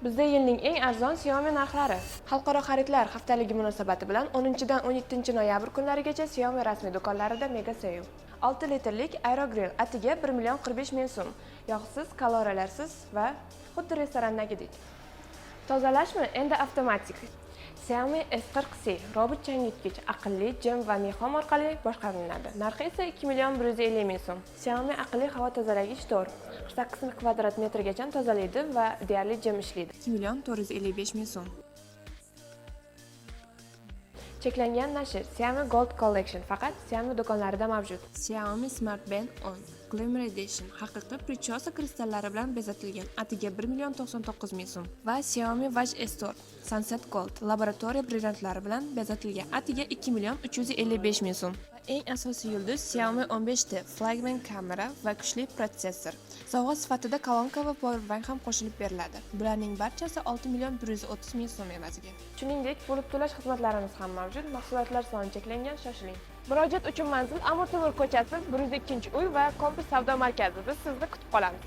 Bizda yilning eng arzon Xiaomi narxlari. Xalqaro xaridlar haftaligi munosabati bilan 10-dan 17 noyabr kunlarigacha Xiaomi rasmiy do'konlarida mega sale. 6 litrlik Aerogrill atiga 1.045.000 so'm. Yog'siz, kaloriyalarsiz va xuddi restorandagidek. Tozalashmi endi avtomatik. Xiaomi S40C robot changyutgich aqlli, jim va mehmon orqali boshqariladi. Narxi esa 2.150.000 so'm. Xiaomi aqlli havo tozalagich to'r 48 kvadrat metrgacha tozalaydi va deyarli jim ishlaydi. 2.455.000 so'm. Cheklangan nashr Xiaomi Gold Collection faqat Xiaomi do'konlarida mavjud. Xiaomi Smart Band 10 Glamour Edition haqiqiy prichosa kristallari bilan bezatilgan atiga 1.099.000 so'm va Xiaomi Watch S4 Sunset Gold laboratoriya brilliantlari bilan bezatilgan atiga 2.355.000 so'm. Eng asosiy yulduz Xiaomi 15T flagman kamera va kuchli protsessor. Sovg'a sifatida kolonka va powerbank ham qo'shilib beriladi. Bularning barchasi 6.130.000 so'm evaziga. Shuningdek, bo'lib to'lash xizmatlarimiz ham mavjud. Mahsulotlar soni cheklangan, shoshiling. Murojaat uchun manzil Amir Temur ko'chasi 102-uy va Komplex savdo markazi. Biz sizni kutib qolamiz.